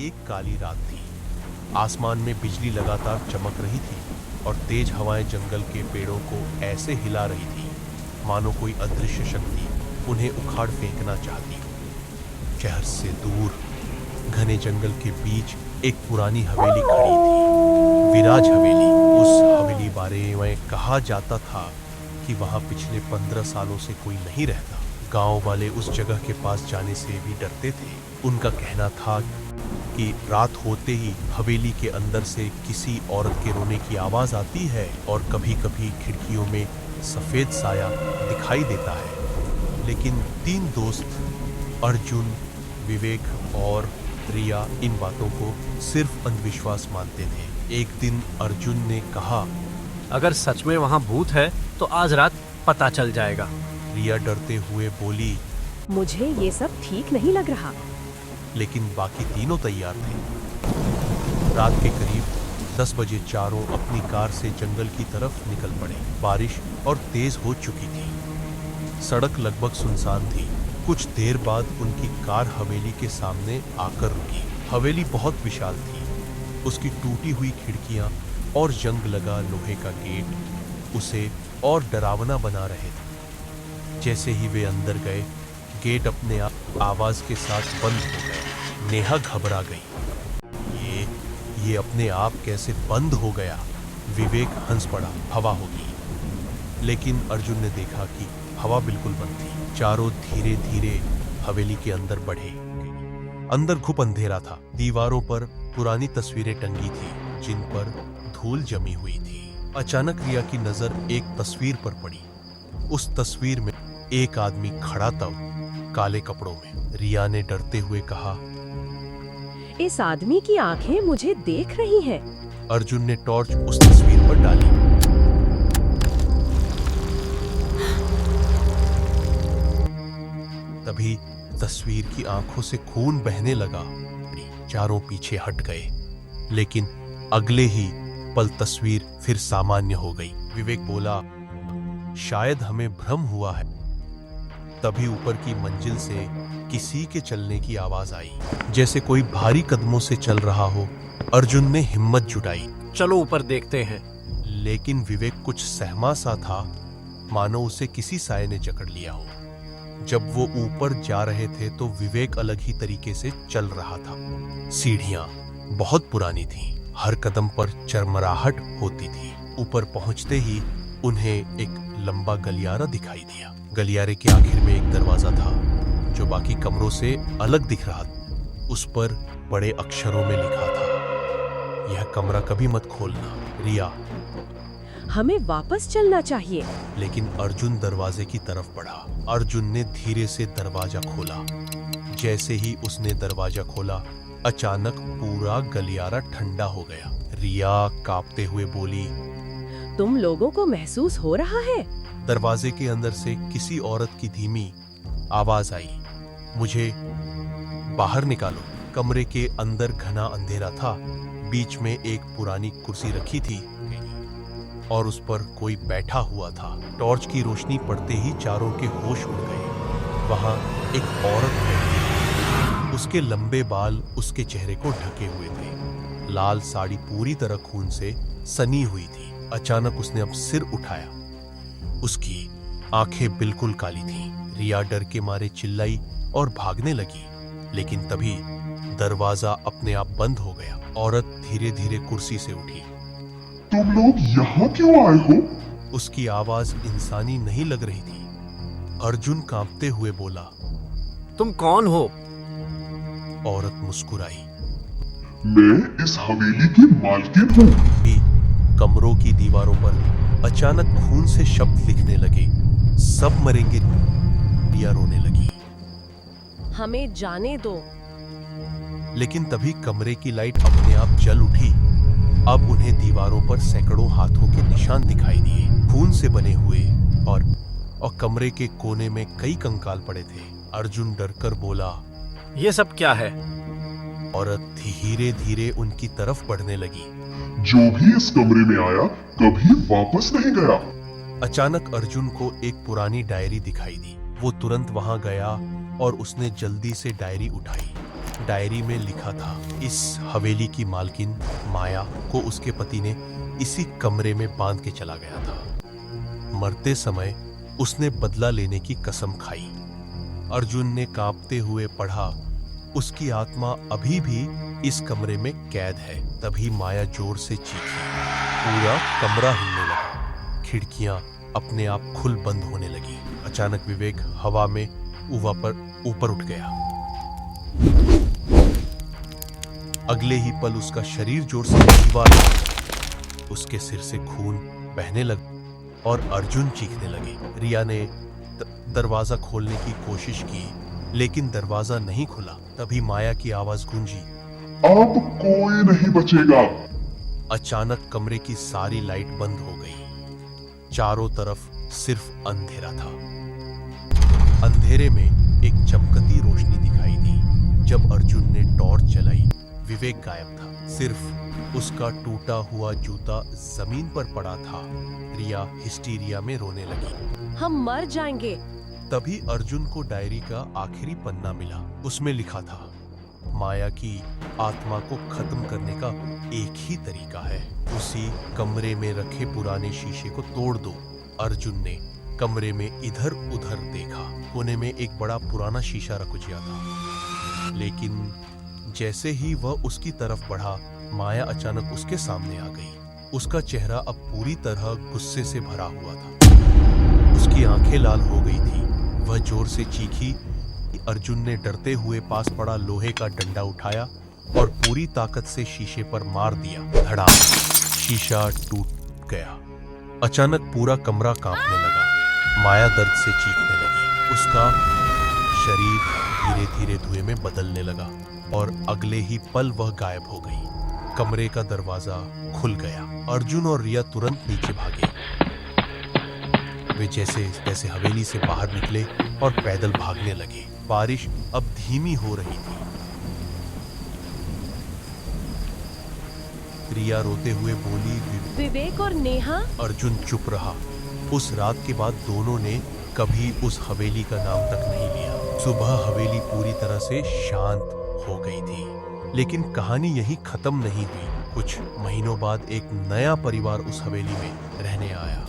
एक काली रात थी। आसमान में बिजली लगातार चमक रही थी और तेज हवाएं जंगल के पेड़ों को ऐसे हिला रही थी मानो कोई अदृश्य शक्ति उन्हें उखाड़ फेंकना चाहती हो। शहर से दूर घने जंगल के बीच एक पुरानी हवेली खड़ी थी, विराज हवेली। उस हवेली बारे में कहा जाता था कि वहां पिछले 15 सालों से कोई नहीं रहता। गांव वाले उस जगह के पास जाने से भी डरते थे। उनका कहना था कि रात होते ही हवेली के अंदर से किसी औरत के रोने की आवाज आती है और कभी कभी खिड़कियों में सफेद साया दिखाई देता है। लेकिन 3 दोस्त अर्जुन, विवेक और रिया इन बातों को सिर्फ अंधविश्वास मानते थे। एक दिन अर्जुन ने कहा, अगर सच में वहाँ भूत है तो आज रात पता चल जाएगा। रिया डरते हुए बोली, मुझे ये सब ठीक नहीं लग रहा। लेकिन बाकी तीनों तैयार थे। रात के करीब 10 बजे चारों अपनी कार से जंगल की तरफ निकल पड़े। बारिश और तेज हो चुकी थी। सड़क लगभग सुनसान थी। कुछ देर बाद उनकी कार हवेली के सामने आकर रुकी। हवेली बहुत विशाल थी। उसकी टूटी हुई खिड़कियां और जंग लगा लोहे का गेट उसे और डरावना बना रहे थे। जैसे ही वे अंदर गए, गेट अपने आप आवाज के साथ बंद हो गया। नेहा घबरा गई। ये अपने आप कैसे बंद हो गया? विवेक हंस पड़ा, हवा होगी। लेकिन अर्जुन ने देखा कि हवा बिल्कुल बंद थी। चारों धीरे धीरे हवेली के अंदर बढ़े। अंदर खूब अंधेरा था। दीवारों पर पुरानी तस्वीरें टंगी थी जिन पर धूल जमी हुई थी। अचानक रिया की नजर एक तस्वीर पर पड़ी। उस तस्वीर में एक आदमी खड़ा था, काले कपड़ों में। रिया ने डरते हुए कहा, इस आदमी की आंखें मुझे देख रही हैं। अर्जुन ने टॉर्च उस तस्वीर पर डाली। तभी तस्वीर की आंखों से खून बहने लगा। चारों पीछे हट गए, लेकिन अगले ही पल तस्वीर फिर सामान्य हो गई। विवेक बोला, शायद हमें भ्रम हुआ है। तभी ऊपर की मंजिल से किसी के चलने की आवाज आई, जैसे कोई भारी कदमों से चल रहा हो। अर्जुन ने हिम्मत जुटाई, चलो ऊपर देखते हैं। लेकिन विवेक कुछ सहमा सा था, मानो उसे किसी साये ने जकड़ लिया हो। जब वो ऊपर जा रहे थे तो विवेक अलग ही तरीके से चल रहा था। सीढ़ियां बहुत पुरानी थीं, हर कदम पर चरमराहट होती थी। ऊपर पहुंचते ही उन्हें एक लंबा गलियारा दिखाई दिया। गलियारे के आखिर में एक दरवाजा था जो बाकी कमरों से अलग दिख रहा था। उस पर बड़े अक्षरों में लिखा था, यह कमरा कभी मत खोलना, रिया। हमें वापस चलना चाहिए। लेकिन अर्जुन दरवाजे की तरफ बढ़ा। अर्जुन ने धीरे से दरवाजा खोला। जैसे ही उसने दरवाजा खोला, अचानक पूरा गलियारा ठंडा हो गया। रिया कांपते हुए बोली, तुम लोगों को महसूस हो रहा है? दरवाजे के अंदर से किसी औरत की धीमी आवाज आई, मुझे बाहर निकालो। कमरे के अंदर घना अंधेरा था। बीच में एक पुरानी कुर्सी रखी थी और उस पर कोई बैठा हुआ था। टॉर्च की रोशनी पड़ते ही चारों के होश उड़ गए। वहां एक औरत बैठी। उसके लंबे बाल उसके चेहरे को ढके हुए थे। लाल साड़ी पूरी तरह खून से सनी हुई थी। अचानक उसने अब सिर उठाया। उसकी आंखें बिल्कुल काली थीं। रिया डर के मारे चिल्लाई और भागने लगी, लेकिन तभी दरवाजा अपने आप बंद हो गया। औरत धीरे धीरे कुर्सी से उठी। तुम लोग यहाँ क्यों आए हो? उसकी आवाज इंसानी नहीं लग रही थी। अर्जुन कांपते हुए बोला, तुम कौन हो? औरत मुस्कुराई, मैं इस हवेली की मालकिन हूँ। कमरों की दीवारों पर अचानक खून से शब्द लिखने लगे, सब मरेंगे। रिया रोने लगी। हमें जाने दो। लेकिन तभी कमरे की लाइट अपने आप जल उठी। अब उन्हें दीवारों पर सैकड़ों हाथों के निशान दिखाई दिए, खून से बने हुए, और कमरे के कोने में कई कंकाल पड़े थे। अर्जुन डरकर बोला, ये सब क्या है? औरत धीरे धीरे उनकी तरफ बढ़ने लगी। जो भी इस कमरे में आया कभी वापस नहीं गया। अचानक अर्जुन को एक पुरानी डायरी दिखाई दी। वो तुरंत वहां गया और उसने जल्दी से डायरी उठाई। डायरी में लिखा था, इस हवेली की मालकिन माया को उसके पति ने इसी कमरे में बांध के चला गया था। मरते समय उसने बदला लेने की कसम खाई। अर्जुन ने कांपते हुए पढ़ा, उसकी आत्मा अभी भी इस कमरे में कैद है। तभी माया जोर से चीखी, पूरा कमरा हिलने लगा, खिड़कियां अपने आप खुल बंद होने लगी। अचानक विवेक हवा में ऊपर उठ गया। अगले ही पल उसका शरीर जोर से दीवार लगा। उसके सिर से खून बहने लगा और अर्जुन चीखने लगे। रिया ने दरवाजा खोलने की कोशिश की, लेकिन दरवाजा नहीं खुला। तभी माया की आवाज गूंजी, अब कोई नहीं बचेगा। अचानक कमरे की सारी लाइट बंद हो गई। चारों तरफ सिर्फ अंधेरा था। अंधेरे में एक चमकती रोशनी दिखाई दी। जब अर्जुन ने टॉर्च जलाई, विवेक गायब था। सिर्फ उसका टूटा हुआ जूता जमीन पर पड़ा था। रिया हिस्टीरिया में रोने लगी। हम मर जाएंगे। तभी अर्जुन को डायरी का आखिरी पन्ना मिला। उसमें लिखा था, माया की आत्मा को खत्म करने का एक ही तरीका है, उसी कमरे में रखे पुराने शीशे को तोड़ दो। अर्जुन ने कमरे में इधर उधर देखा। कोने में एक बड़ा पुराना शीशा रख गया था, लेकिन जैसे ही वह उसकी तरफ बढ़ा, माया अचानक उसके सामने आ गई। उसका चेहरा अब पूरी तरह गुस्से से भरा हुआ था। उसकी आंखें लाल हो गई थी। वह जोर से चीखी। अर्जुन ने डरते हुए पास पड़ा लोहे का डंडा उठाया और पूरी ताकत से शीशे पर मार दिया। धड़ाम, शीशा टूट गया। अचानक पूरा कमरा कांपने लगा। माया दर्द से चीखने लगी। उसका शरीर धीरे धीरे धुएं में बदलने लगा और अगले ही पल वह गायब हो गई। कमरे का दरवाजा खुल गया। अर्जुन और रिया तुरंत नीचे भागे। वे जैसे तैसे हवेली से बाहर निकले और पैदल भागने लगे। बारिश अब धीमी हो रही थी। रिया रोते हुए बोली, विवेक और नेहा। अर्जुन चुप रहा। उस रात के बाद दोनों ने कभी उस हवेली का नाम तक नहीं लिया। सुबह हवेली पूरी तरह से शांत हो गई थी, लेकिन कहानी यहीं खत्म नहीं हुई। कुछ महीनों बाद एक नया परिवार उस हवेली में रहने आया।